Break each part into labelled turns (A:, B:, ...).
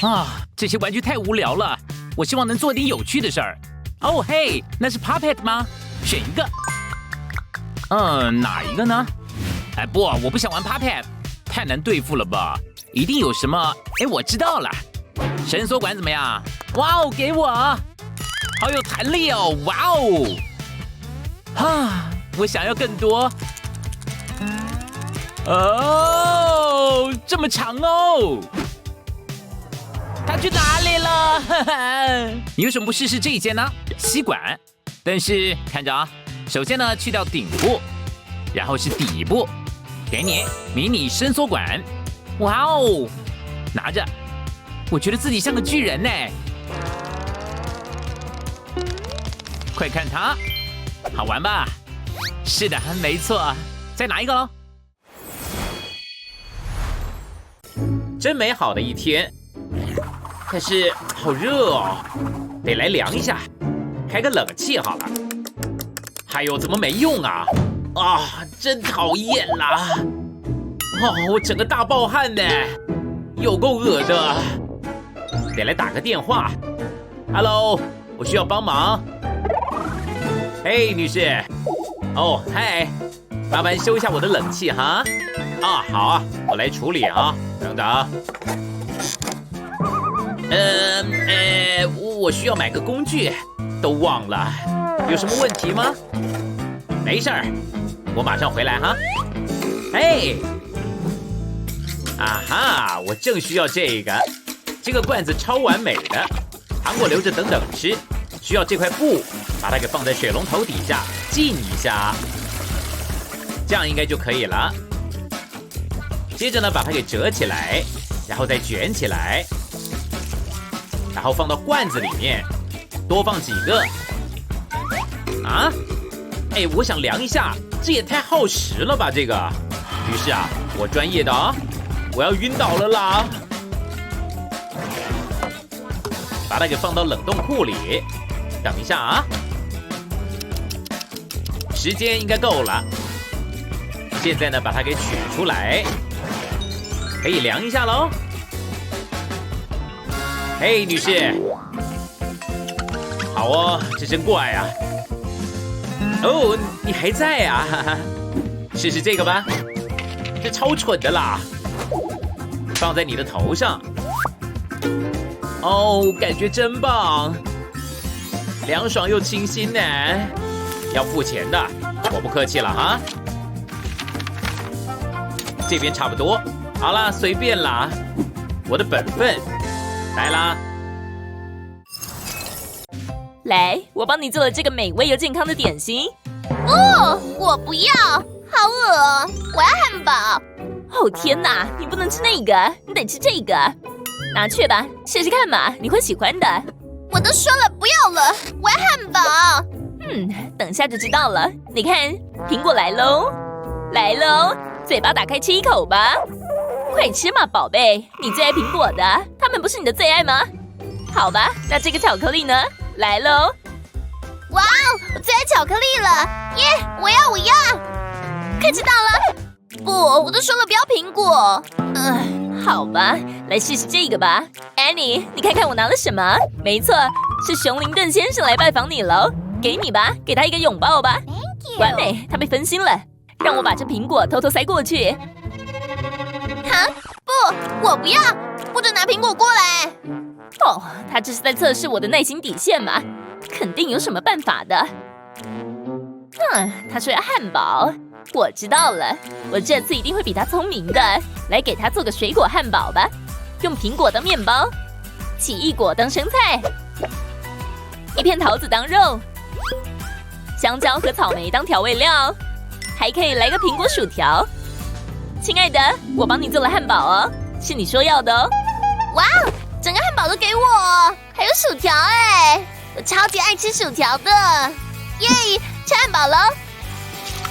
A: 啊，这些玩具太无聊了，我希望能做点有趣的事儿。哦嘿，那是 Puppet 吗？选一个。哪一个呢？哎不，我不想玩 Puppet， 太难对付了吧？一定有什么……哎，我知道了，伸缩管怎么样？哇哦，给我，好有弹力哦！哇哦，啊，我想要更多。哦，这么长哦！它去哪里了？哈哈，你为什么不试试这一件呢？吸管。但是看着啊，首先呢，去掉顶部，然后是底部，给你迷你伸缩管。哇哦，拿着，我觉得自己像个巨人呢。快看它，好玩吧？是的，没错。再拿一个喽。真美好的一天，但是好热哦，得来凉一下，开个冷气好了。还有怎么没用啊？啊，真讨厌啦！哦，我整个大暴汗呢，有够恶的。得来打个电话。Hello， 我需要帮忙。嘿，女士。哦，嗨，麻烦修一下我的冷气哈。啊，好啊，我来处理啊。等等。我需要买个工具，都忘了，有什么问题吗？没事儿，我马上回来哈。哎，啊哈，我正需要这个，这个罐子超完美的，糖果留着等等吃，需要这块布，把它给放在水龙头底下浸一下，这样应该就可以了。接着呢，把它给折起来，然后再卷起来，然后放到罐子里面，多放几个。啊，哎，我想量一下，这也太耗时了吧，这个。于是啊，我专业的啊，我要晕倒了啦。把它给放到冷冻库里，等一下啊，时间应该够了。现在呢，把它给取出来。可以量一下喽。嘿，女士，好哦，这真怪啊。哦，你还在啊？哈哈，试试这个吧，这超蠢的啦。放在你的头上。哦，感觉真棒，凉爽又清新呢。要付钱的，我不客气了哈。这边差不多。好啦，随便啦，我的本分。来啦，
B: 来，我帮你做了这个美味又健康的点心。
C: 哦，我不要，好恶，我要汉堡。
B: 哦天哪，你不能吃那个，你得吃这个。拿去吧，试试看嘛，你会喜欢的。
C: 我都说了不要了，我要汉堡。
B: 等下就知道了。你看，苹果来喽，来喽，嘴巴打开吃一口吧。快吃嘛，宝贝！你最爱苹果的，它们不是你的最爱吗？好吧，那这个巧克力呢？来喽！
C: 哇哦，我最爱巧克力了！耶，我要！快吃到了！不，我都说了不要苹果。
B: 好吧，来试试这个吧。Annie， 你看看我拿了什么？没错，是熊林顿先生来拜访你喽。给你吧，给他一个拥抱吧。
C: Thank you。
B: 完美，他被分心了。让我把这苹果偷偷塞过去。
C: 哈，不，我不要，不准拿苹果过来。
B: 哦，他这是在测试我的耐心底线嘛？肯定有什么办法的。他说要汉堡，我知道了，我这次一定会比他聪明的。来给他做个水果汉堡吧，用苹果当面包，奇异果当生菜，一片桃子当肉，香蕉和草莓当调味料，还可以来个苹果薯条。亲爱的，我帮你做了汉堡哦，是你说要的哦。
C: 哇，整个汉堡都给我，还有薯条哎，我超级爱吃薯条的。耶，吃汉堡喽，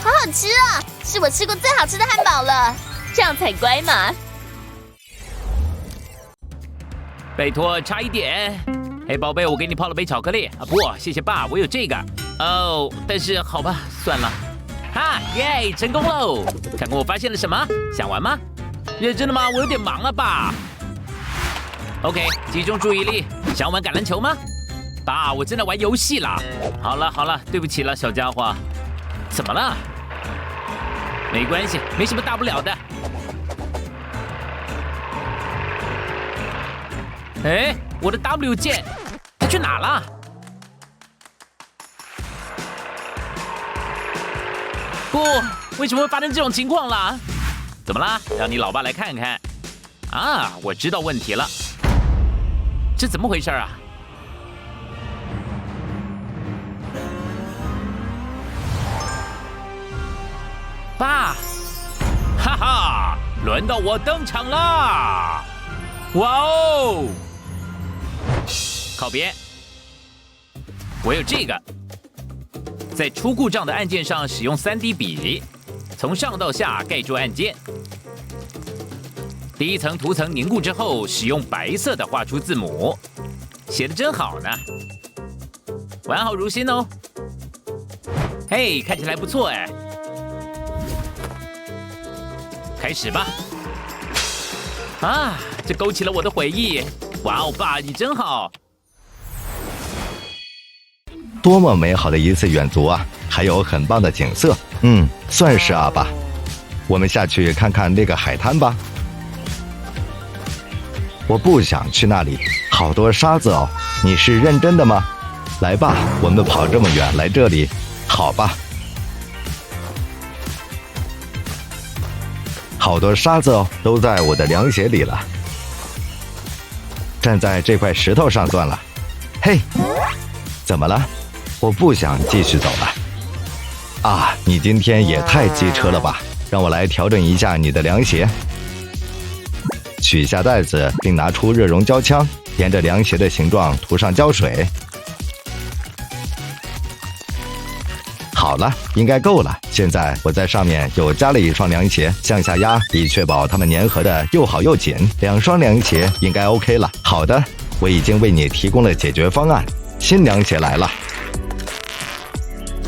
C: 好好吃啊，是我吃过最好吃的汉堡了。
B: 这样才乖嘛。
A: 拜托，差一点。嘿，宝贝，我给你泡了杯巧克力啊，不，谢谢爸，我有这个。哦，但是好吧，算了。哈耶，成功喽！看看我发现了什么，想玩吗？认真的吗？我有点忙了吧。OK， 集中注意力，想玩橄榄球吗？爸，我正在玩游戏啦。好了，对不起了，小家伙。怎么了？没关系，没什么大不了的。哎，我的 W 键，它去哪了？不，为什么会发生这种情况啦？怎么啦？让你老爸来看看。啊，我知道问题了。这怎么回事啊？爸，哈哈，轮到我登场啦！哇哦！靠边！我有这个，在出故障的按键上使用3D 笔，从上到下盖住按键。第一层涂层凝固之后，使用白色的画出字母，写得真好呢。完好如新哦。嘿，看起来不错哎。开始吧！啊，这勾起了我的回忆。哇哦，爸，你真好！
D: 多么美好的一次远足啊！还有很棒的景色。算是啊，爸。我们下去看看那个海滩吧。我不想去那里，好多沙子哦。你是认真的吗？来吧，我们跑这么远来这里，好吧。好多沙子哦，都在我的凉鞋里了。站在这块石头上算了。嘿，怎么了？我不想继续走了。啊，你今天也太机车了吧！让我来调整一下你的凉鞋。取下袋子，并拿出热熔胶枪，沿着凉鞋的形状涂上胶水。好了，应该够了。现在我在上面又加了一双凉鞋，向下压，以确保它们粘合的又好又紧。2双凉鞋应该 OK 了。好的，我已经为你提供了解决方案。新凉鞋来了。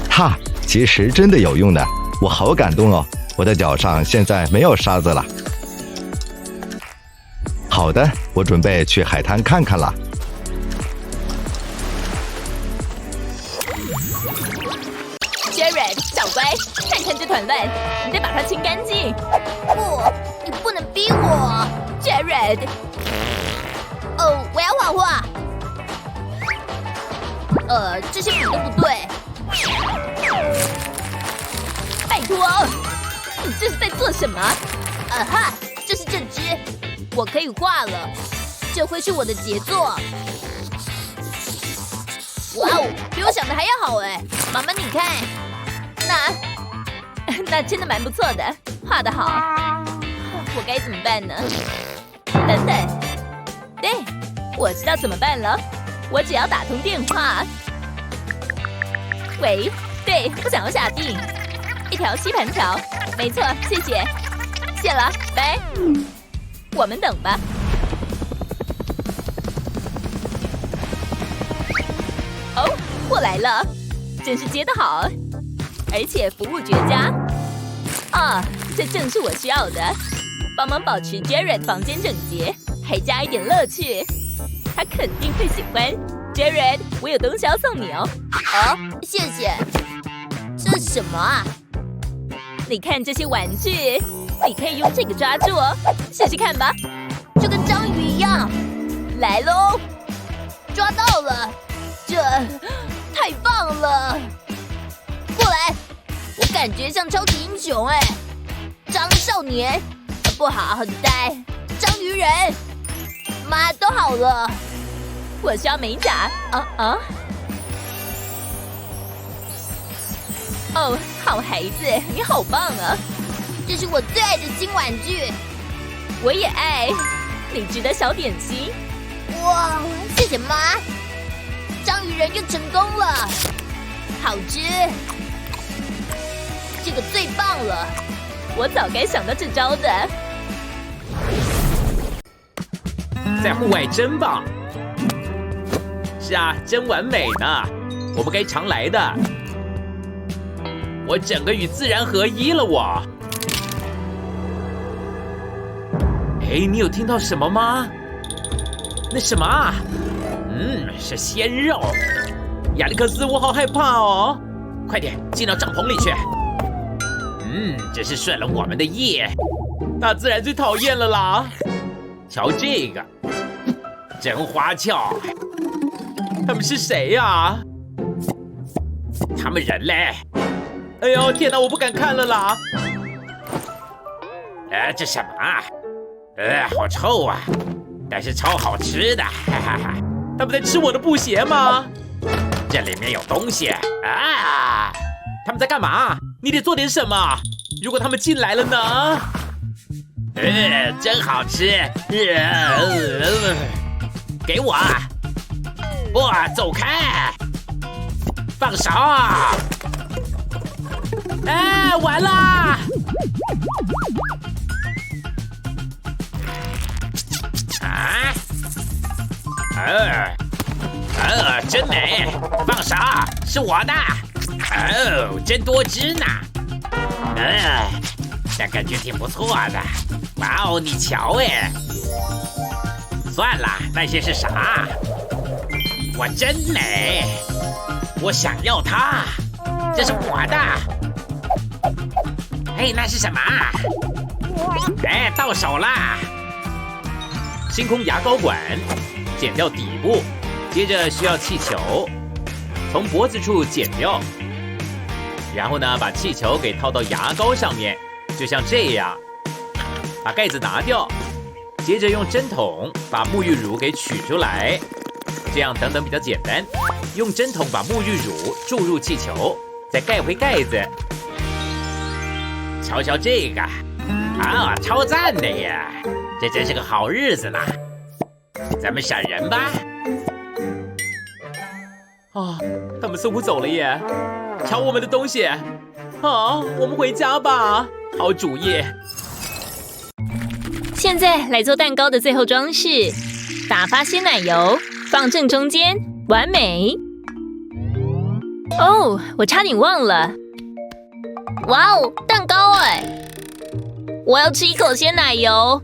D: 哈，其实真的有用的，我好感动哦。我的脚上现在没有沙子了。好的，我准备去海滩看看了。
B: Jared， 小乖，看看这团乱，你得把它清干净。
C: 不，你不能逼我。
B: Jared，
C: 哦，我要画画。这些笔都不对。
B: 拜托，你这是在做什么？
C: 啊哈，就是这只，我可以画了，这会是我的杰作。哇哦，比我想的还要好哎！妈妈，你看，
B: 那真的蛮不错的，画得好。我该怎么办呢？等等，对，我知道怎么办了。我只要打通电话。喂，对，我想要下定一条吸盘条，没错，谢谢，谢了，拜。我们等吧。哦，我来了，真是接得好，而且服务绝佳。啊，这正是我需要的，帮忙保持 Jared 房间整洁，还加一点乐趣，他肯定会喜欢。Jared， 我有东西要送你哦。
C: 哦，谢谢。这是什么啊？
B: 你看这些玩具，你可以用这个抓住哦，试试看吧。
C: 就跟章鱼一样。
B: 来喽，
C: 抓到了，这太棒了！过来，我感觉像超级英雄哎。章少年，不好，很呆。章鱼人，妈都好了。
B: 我需要美甲。哦，好孩子，你好棒啊！
C: 这是我最爱的新玩具。
B: 我也爱，你值得小点心。
C: 哇，谢谢妈！章鱼人又成功了，好吃，这个最棒了！
B: 我早该想到这招的。
A: 在户外真棒。是啊，真完美呢，我们该常来的。我整个与自然合一了我。哎，你有听到什么吗？那什么啊？是鲜肉。亚历克斯，我好害怕哦！快点进到帐篷里去。真是顺了我们的意。大自然最讨厌了啦！瞧这个，真花俏。他们是谁呀？他们人嘞？哎呦天哪，我不敢看了啦！这什么啊？好臭啊！但是超好吃的，哈哈哈！他们在吃我的布鞋吗？这里面有东西啊！他们在干嘛？你得做点什么。如果他们进来了呢？真好吃！给我！不，走开！放手！完了！真美！放手，是我的。真多汁呢。这感觉挺不错的。哇哦，你瞧哎。算了，那些是啥？我真美，我想要它，这是我的。那是什么？到手啦！星空牙膏管，剪掉底部，接着需要气球，从脖子处剪掉，然后呢，把气球给套到牙膏上面，就像这样。把盖子拿掉，接着用针筒把沐浴乳给取出来，这样等等比较简单。用针筒把沐浴乳注入气球，再盖回盖子。瞧瞧这个，超赞的呀！这真是个好日子呢。咱们闪人吧。他们似乎走了耶。瞧我们的东西。我们回家吧。好主意。
B: 现在来做蛋糕的最后装饰，打发鲜奶油，放正中间，完美。哦，我差点忘了。
C: 哇哦，蛋糕哎！
B: 我要吃一口鲜奶油。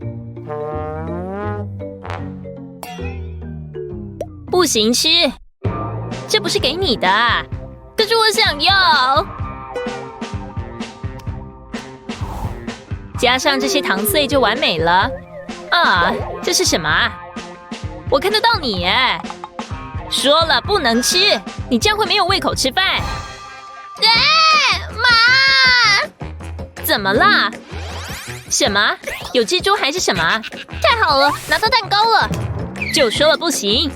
B: 不行吃，这不是给你的。
C: 可是我想要。
B: 加上这些糖碎就完美了。这是什么啊？我看得到你耶！说了不能吃，你这样会没有胃口吃饭。
C: 妈！
B: 怎么啦？什么？有蜘蛛还是什么？
C: 太好了，拿到蛋糕了。
B: 就说了不行。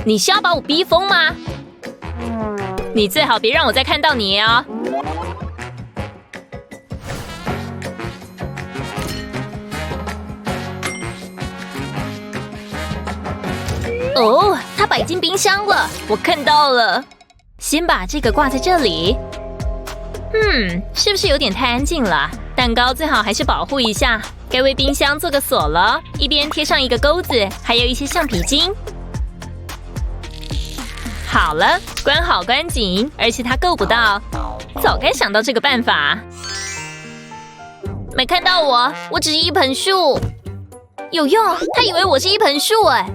B: 你是要把我逼疯吗？你最好别让我再看到你哦。它摆进冰箱了，我看到了。先把这个挂在这里。是不是有点太安静了？蛋糕最好还是保护一下。该为冰箱做个锁了，一边贴上一个钩子，还有一些橡皮筋。好了，关好关紧，而且它够不到。早该想到这个办法。
C: 没看到我，我只是一盆树。有用，他以为我是一盆树哎。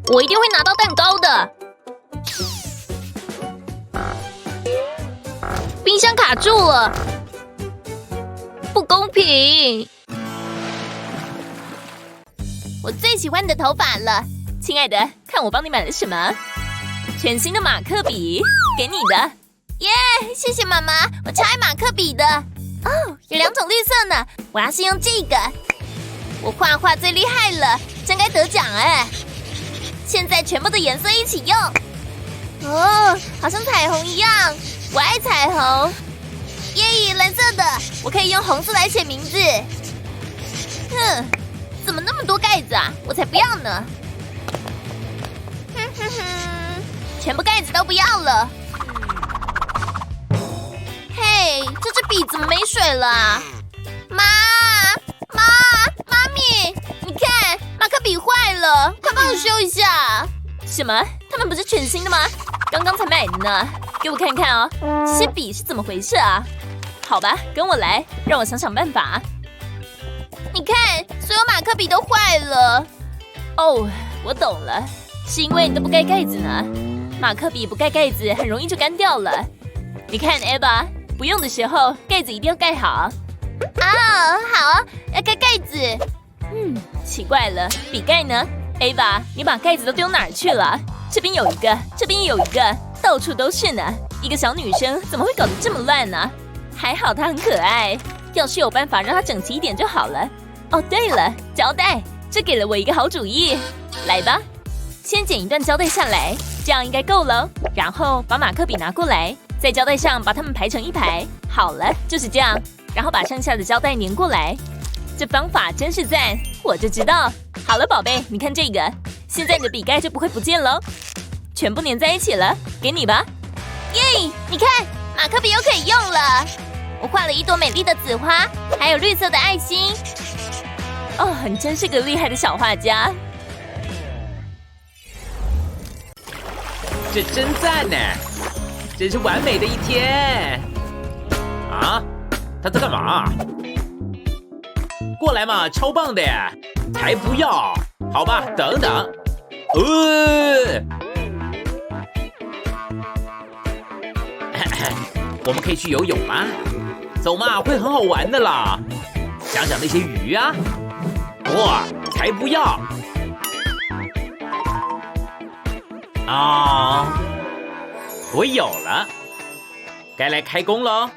C: 我一定会拿到蛋糕的。冰箱卡住了，不公平！我最喜欢你的头发了，
B: 亲爱的，看我帮你买了什么？全新的马克笔，给你的。
C: 耶，谢谢妈妈，我超爱马克笔的。有2种绿色呢，我要先用这个。我画画最厉害了，真该得奖哎！现在全部的颜色一起用。好像彩虹一样，我爱彩虹。耶，蓝色的，我可以用红色来写名字。怎么那么多盖子啊？我才不要呢！全部盖子都不要了。嘿，这支笔怎么没水了啊？妈咪，你看，马克笔坏了，快帮我修一下。
B: 什么？它们不是全新的吗？刚刚才买的呢，给我看看哦，这些笔是怎么回事啊？好吧，跟我来，让我想想办法。
C: 你看，所有马克笔都坏了。
B: 哦，我懂了，是因为你都不盖盖子呢。马克笔不盖盖子，很容易就干掉了。你看 ，Eva， 不用的时候盖子一定要盖好。
C: 好，要盖盖子。
B: 奇怪了，笔盖呢 ？Eva， 你把盖子都丢哪儿去了？这边有一个，这边也有一个，到处都是呢。一个小女生怎么会搞得这么乱呢？还好她很可爱，要是有办法让她整齐一点就好了。哦，对了，胶带，这给了我一个好主意。来吧，先剪一段胶带下来，这样应该够了。然后把马克笔拿过来，在胶带上把它们排成一排。好了，就是这样。然后把剩下的胶带粘过来。这方法真是赞，我就知道。好了，宝贝，你看这个，现在你的笔盖就不会不见了，全部粘在一起了。给你吧。
C: 耶！你看，马克笔又可以用了。我画了一朵美丽的紫花，还有绿色的爱心。
B: 哦，你真是个厉害的小画家。
A: 这真赞呢，真是完美的一天。啊，他在干嘛？过来嘛，超棒的耶！才不要！好吧，等等。我们可以去游泳吗？走嘛，会很好玩的啦。想想那些鱼啊！哇，才不要！啊，我有了，该来开工喽。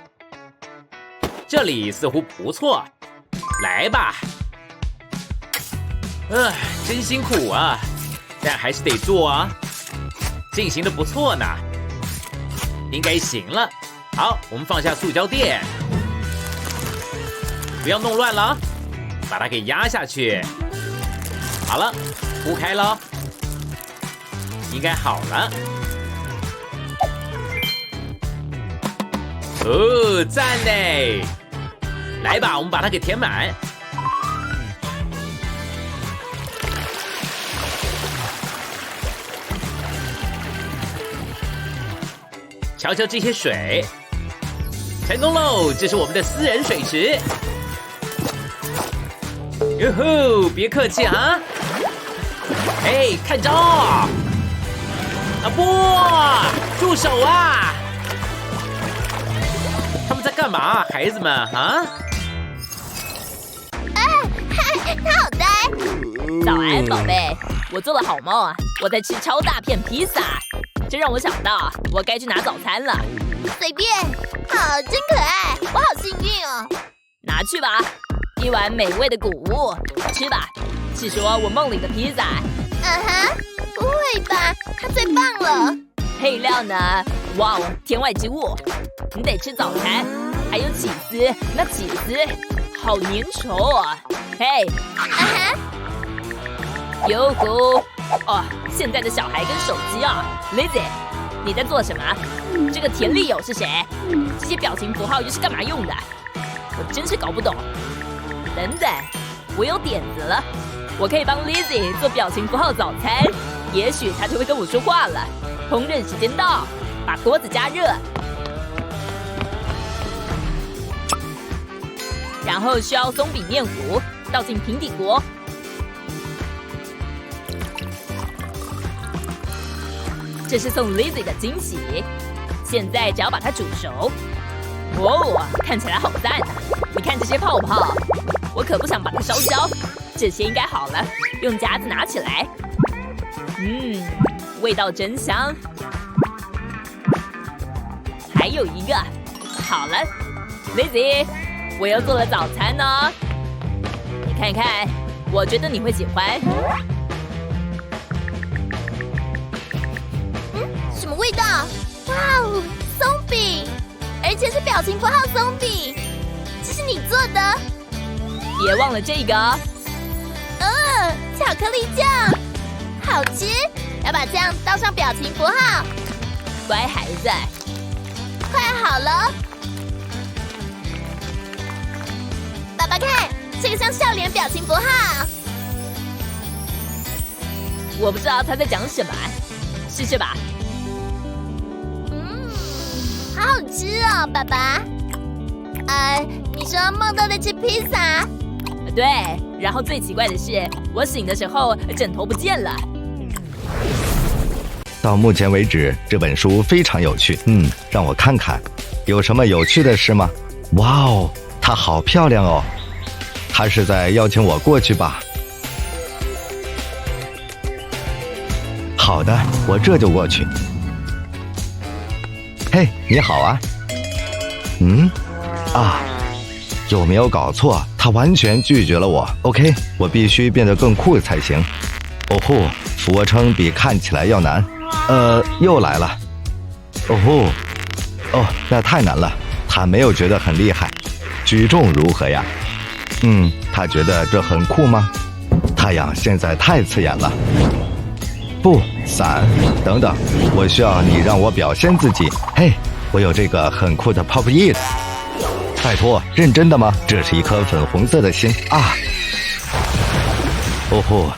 A: 这里似乎不错，来吧。真辛苦啊，但还是得做啊。进行的不错呢，应该行了。好，我们放下塑胶垫，不要弄乱了，把它给压下去。好了，铺开了，应该好了。哦，赞嘞！来吧，我们把它给填满。瞧瞧这些水，成功喽！这是我们的私人水池。哟吼，别客气啊！哎，看招！啊不，住手啊！他们在干嘛，孩子们啊？
C: 他好呆。
B: 早安，宝贝，我做了好梦啊！我在吃超大片披萨，这让我想到我该去拿早餐了。
C: 随便，好，真可爱，我好幸运哦。
B: 拿去吧，一碗美味的谷物，吃吧。是说我梦里的披萨。
C: 不会吧，它最棒了。
B: 配料呢？哇哦，天外之物，你得吃早餐。还有起司，那起司好粘稠啊！嘿，哟呼！哦，现在的小孩跟手机啊 ，Lizzie， 你在做什么？这个田里友是谁？这些表情符号又是干嘛用的？我真是搞不懂。等等，我有点子了，我可以帮 Lizzie 做表情符号早餐，也许她就会跟我说话了。烹饪时间到，把锅子加热，然后需要松饼面糊，倒进平底锅。这是送 Lizzie 的惊喜，现在只要把它煮熟。哦，看起来好赞啊！你看这些泡泡，我可不想把它烧焦。这些应该好了，用夹子拿起来。味道真香。还有一个，好了 ，Lizzie， 我又做了早餐呢。你看看，我觉得你会喜欢。
C: 什么味道？哇哦，松饼，而且是表情符号松饼，这是你做的？
B: 别忘了这个。
C: 巧克力酱，好吃。要把酱倒上表情符号。
B: 乖孩子，
C: 快好了。爸爸看，这个像笑脸表情符号。
B: 我不知道他在讲什么，试试吧。
C: 好好吃哦，爸爸。你说梦到在吃披萨？
B: 对，然后最奇怪的是，我醒的时候枕头不见了。
D: 到目前为止，这本书非常有趣。让我看看，有什么有趣的事吗？哇哦，它好漂亮哦！它是在邀请我过去吧？好的，我这就过去。嘿，你好啊。有没有搞错？他完全拒绝了我。OK， 我必须变得更酷才行。哦呼，俯卧撑比看起来要难。又来了。那太难了。他没有觉得很厉害。举重如何呀？他觉得这很酷吗？太阳现在太刺眼了。不，伞，等等，我需要你让我表现自己。嘿，我有这个很酷的 Pop It。拜托，认真的吗？这是一颗粉红色的心啊！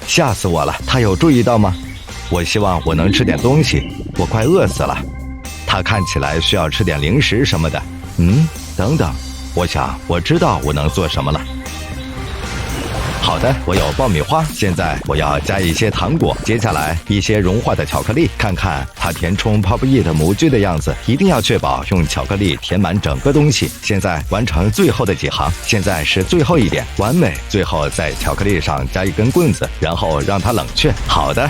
D: 吓死我了！他有注意到吗？我希望我能吃点东西，我快饿死了。他看起来需要吃点零食什么的。等等，我想我知道我能做什么了。好的，我有爆米花，现在我要加一些糖果，接下来一些融化的巧克力，看看它填充 Pop It 模具的样子，一定要确保用巧克力填满整个东西。现在完成最后的几行，现在是最后一点，完美。最后在巧克力上加一根棍子，然后让它冷却。好的。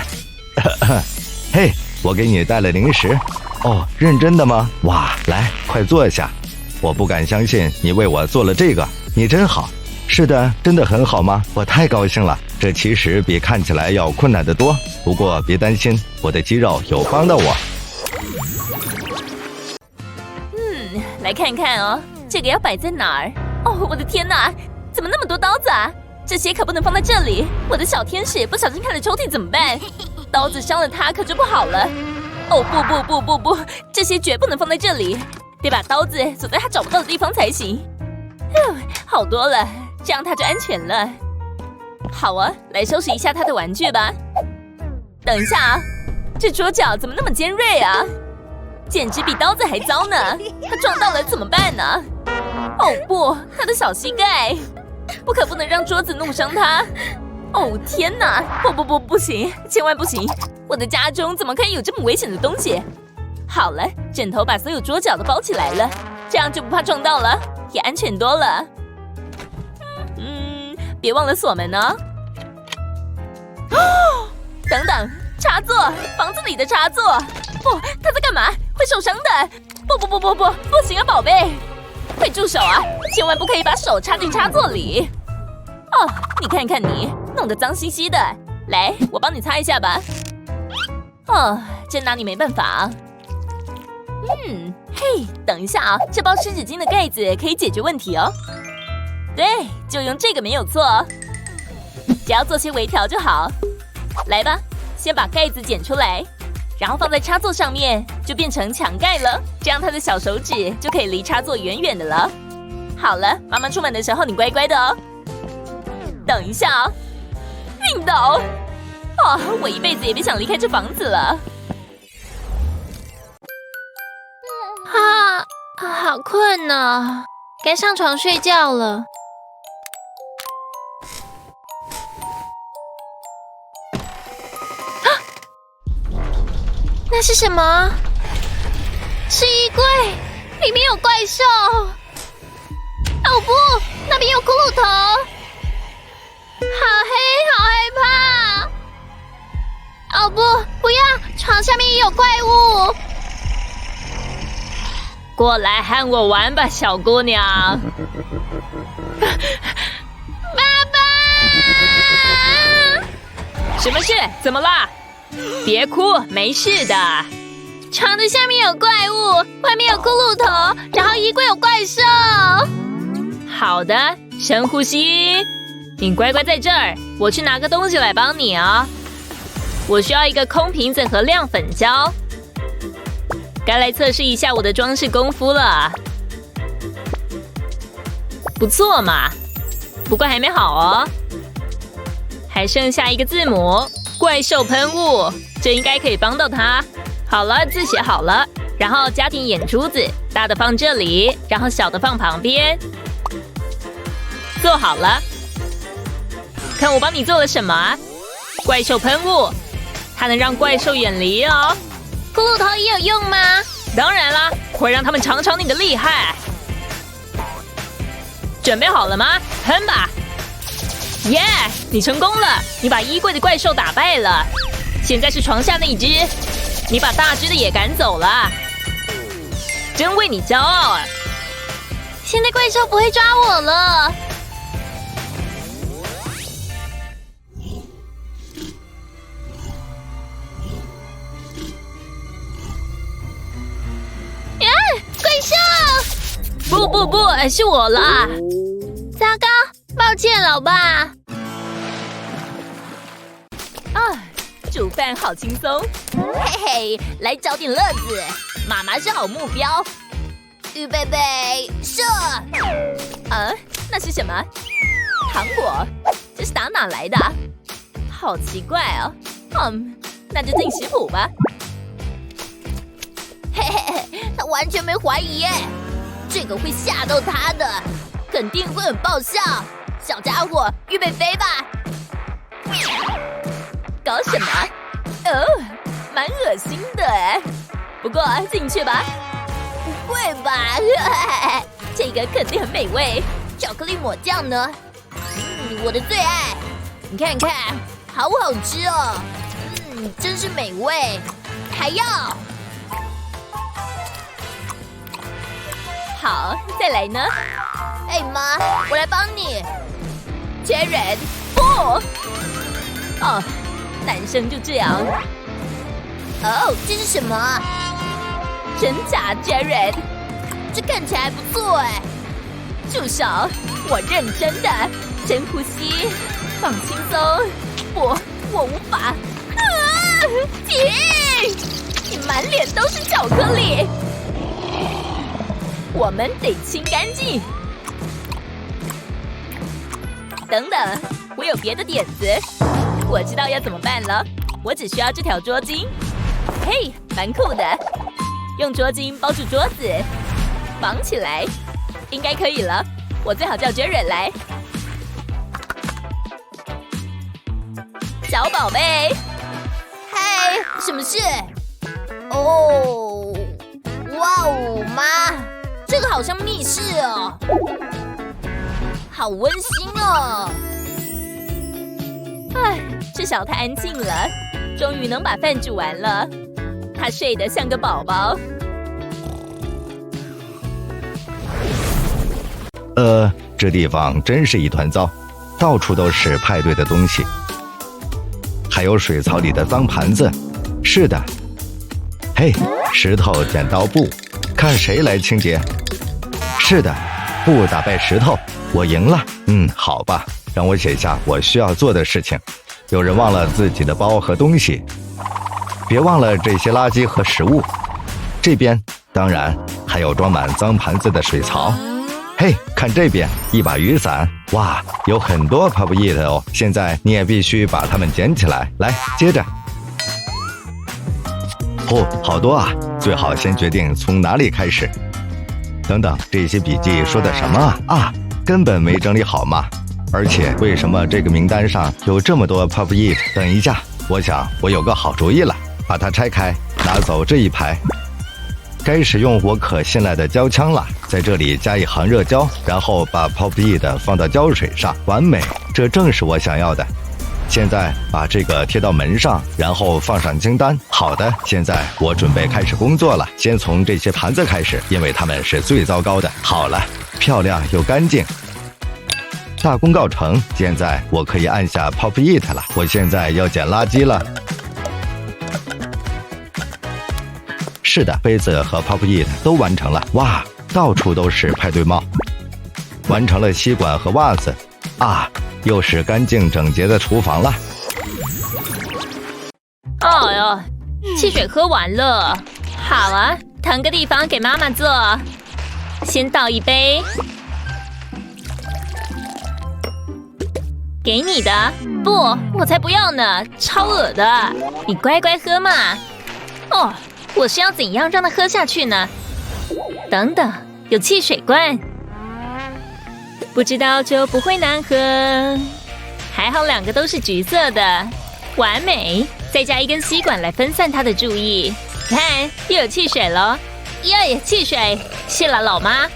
D: 嘿，我给你带了零食。认真的吗？哇，来，快坐下。我不敢相信你为我做了这个，你真好。是的，真的很好吗？我太高兴了。这其实比看起来要困难得多。不过别担心，我的肌肉有帮到我。
B: 来看看哦，这个要摆在哪儿？我的天哪，怎么那么多刀子啊？这些可不能放在这里。我的小天使不小心开了抽屉怎么办？刀子伤了它可就不好了。不，这些绝不能放在这里，得把刀子锁在他找不到的地方才行。好多了，这样他就安全了。好啊，来收拾一下他的玩具吧。等一下啊，这桌角怎么那么尖锐啊？简直比刀子还糟呢！他撞到了怎么办呢？不，他的小膝盖，不能让桌子弄伤他。天哪！不行，千万不行！我的家中怎么可以有这么危险的东西？好了，枕头把所有桌角都包起来了，这样就不怕撞到了，也安全多了。别忘了锁门哦。等等，插座，房子里的插座。他在干嘛？会受伤的。不行啊，宝贝，快住手啊！千万不可以把手插进插座里。你看看你，弄得脏兮兮的。来，我帮你擦一下吧。真拿你没办法。嘿，等一下啊，这包湿纸巾的盖子可以解决问题哦。对，就用这个没有错。只要做些微调就好。来吧，先把盖子剪出来，然后放在插座上面，就变成墙盖了。这样他的小手指就可以离插座远远的了。好了，妈妈出门的时候你乖乖的哦。等一下啊，晕倒！我一辈子也别想离开这房子了。
C: 好困呢，该上床睡觉了。那是什么？是衣柜，里面有怪兽。不，那边有骷髅头。好黑，好害怕！不要，床下面也有怪物。
B: 过来和我玩吧，小姑娘。
C: 爸爸！
B: 什么事？怎么啦？别哭，没事的。
C: 床的下面有怪物，外面有骷髅头，然后衣柜有怪兽。
B: 好的，深呼吸。你乖乖在这儿，我去拿个东西来帮你啊。我需要一个空瓶子和亮粉胶。该来测试一下我的装饰功夫了。不错嘛，不过还没好哦。还剩下一个字母，怪兽喷雾，这应该可以帮到他。好了，字写好了，然后家庭眼珠子，大的放这里，然后小的放旁边。做好了。看我帮你做了什么啊？怪兽喷雾，它能让怪兽远离哦。
C: 骷髅头也有用吗？
B: 当然啦，会让他们尝尝你的厉害。准备好了吗？喷吧！耶，你成功了！你把衣柜的怪兽打败了。现在是床下那一只，你把大只的也赶走了。真为你骄傲啊！
C: 现在怪兽不会抓我了。怪兽！
B: 不，是我啦！
C: 糟糕，抱歉，老爸。
B: 啊，煮饭好轻松。
C: 嘿嘿，来找点乐子。妈妈是好目标。预备备，射！
B: 那是什么？糖果？这是打哪来的？好奇怪哦。那就进食谱吧。
C: 嘿嘿嘿，他完全没怀疑耶，这个会吓到他的，肯定会很爆笑。小家伙，预备飞吧！
B: 搞什么？蛮恶心的哎。不过进去吧。
C: 不会吧？
B: 这个肯定很美味。
C: 巧克力抹酱呢？我的最爱。你看看，好好吃哦。真是美味。还要。
B: 好，再来呢。
C: 哎妈，我来帮你。
B: Jared， 不。男生就这样。
C: 这是什么？
B: 真假 Jared？
C: 这看起来还不错哎。
B: 住手！我认真的。深呼吸，放轻松。我无法。停！你满脸都是巧克力。我们得清干净。等等，我有别的点子。我知道要怎么办了。我只需要这条桌巾。嘿，蛮酷的。用桌巾包住桌子，绑起来，应该可以了。我最好叫 Jared 来。小宝贝，
C: 嗨，什么事？哦，哇哦，妈！这个好像密室哦，好温馨哦。
B: 至少他安静了，终于能把饭煮完了。他睡得像个宝宝。
D: 这地方真是一团糟，到处都是派对的东西，还有水槽里的脏盘子。是的，嘿，石头剪刀布，看谁来清洁。是的，布打败石头，我赢了。好吧，让我写下我需要做的事情。有人忘了自己的包和东西，别忘了这些垃圾和食物。这边当然还有装满脏盘子的水槽。嘿，看这边，一把雨伞，哇，有很多 Pop It 哦。现在你也必须把它们捡起来。来，接着。好多啊，最好先决定从哪里开始。等等，这些笔记说的什么啊？根本没整理好嘛。而且为什么这个名单上有这么多 Pop It？ 等一下，我想我有个好主意了，把它拆开，拿走这一排。该使用我可信赖的胶枪了，在这里加一行热胶，然后把 Pop It 放到胶水上，完美，这正是我想要的。现在把这个贴到门上，然后放上清单。好的，现在我准备开始工作了。先从这些盘子开始，因为它们是最糟糕的。好了，漂亮又干净。大功告成，现在我可以按下 Pop It 了。我现在要捡垃圾了。是的，杯子和 Pop It 都完成了。哇，到处都是派对帽。完成了吸管和袜子。又是干净整洁的厨房了。
B: 哎呦，汽水喝完了。好啊，腾个地方给妈妈做。先倒一杯。给你的。不，我才不要呢，超恶的。你乖乖喝嘛。我是要怎样让它喝下去呢？等等，有汽水罐。不知道就不会难喝。还好2个都是橘色的，完美。再加一根吸管来分散它的注意。看，又有汽水了，耶！汽水，谢了老妈。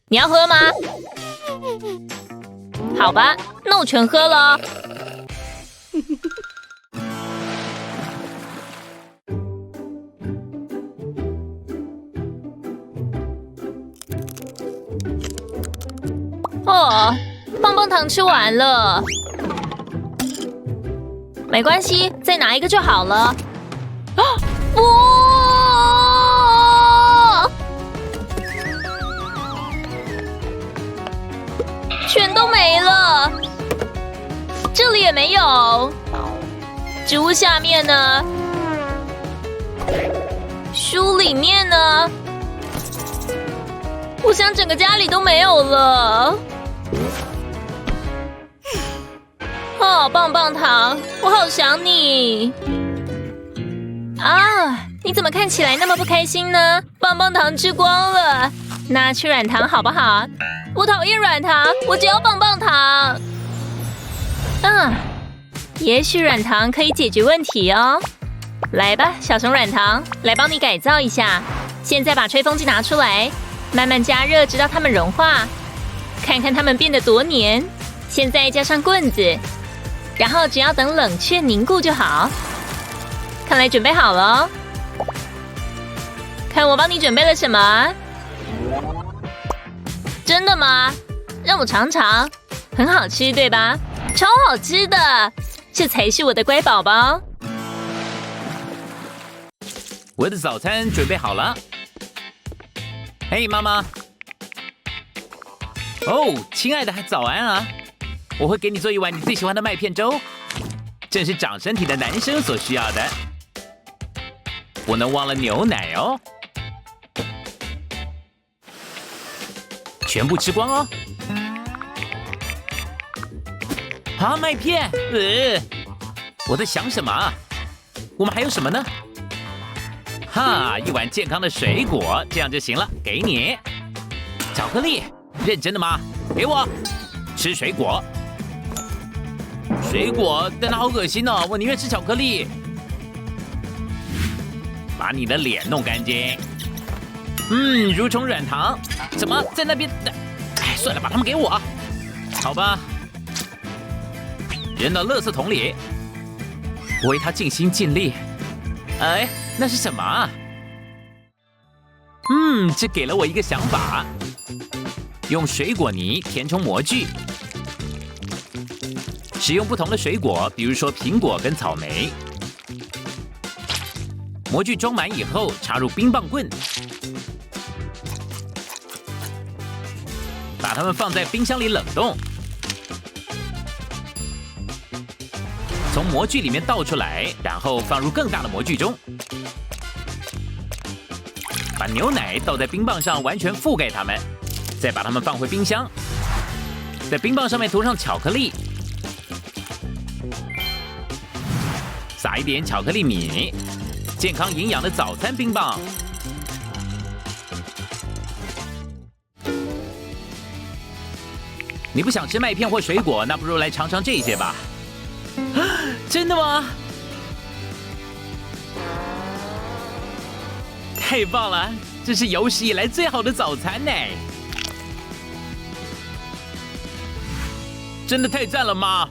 B: 你要喝吗？好吧，那我全喝了。哦，棒棒糖吃完了，没关系，再拿一个就好了。啊！哇！全都没了，这里也没有。植物下面呢？书里面呢？我想整个家里都没有了。哦，棒棒糖，我好想你啊！你怎么看起来那么不开心呢？棒棒糖吃光了，那吃软糖好不好？我讨厌软糖，我只要棒棒糖。也许软糖可以解决问题哦。来吧，小熊软糖，来帮你改造一下。现在把吹风机拿出来，慢慢加热，直到它们融化。看看它们变得多黏。现在加上棍子。然后只要等冷却凝固就好。看来准备好了哦。看我帮你准备了什么？真的吗？让我尝尝。很好吃，对吧？超好吃的，这才是我的乖宝宝。
A: 我的早餐准备好了。嘿，妈妈。哦，亲爱的，早安啊！我会给你做一碗你最喜欢的麦片粥，正是长身体的男生所需要的。不能忘了牛奶哦，全部吃光哦。啊，麦片，我在想什么啊？我们还有什么呢？哈，一碗健康的水果，这样就行了。给你，巧克力，认真的吗？给我，吃水果。水果，但它好恶心哦，我宁愿吃巧克力。把你的脸弄干净。蠕虫软糖，怎么在那边？哎，算了，把它们给我。好吧，扔到垃圾桶里。我为它尽心尽力。哎，那是什么啊？这给了我一个想法。用水果泥填充模具。使用不同的水果，比如说苹果跟草莓。模具装满以后，插入冰棒棍，把它们放在冰箱里冷冻。从模具里面倒出来，然后放入更大的模具中。把牛奶倒在冰棒上，完全覆盖它们，再把它们放回冰箱。在冰棒上面涂上巧克力。撒一点巧克力米，健康营养的早餐冰棒。你不想吃麦片或水果，那不如来尝尝这些吧。真的吗？太棒了！这是有史以来最好的早餐呢！真的太赞了，妈！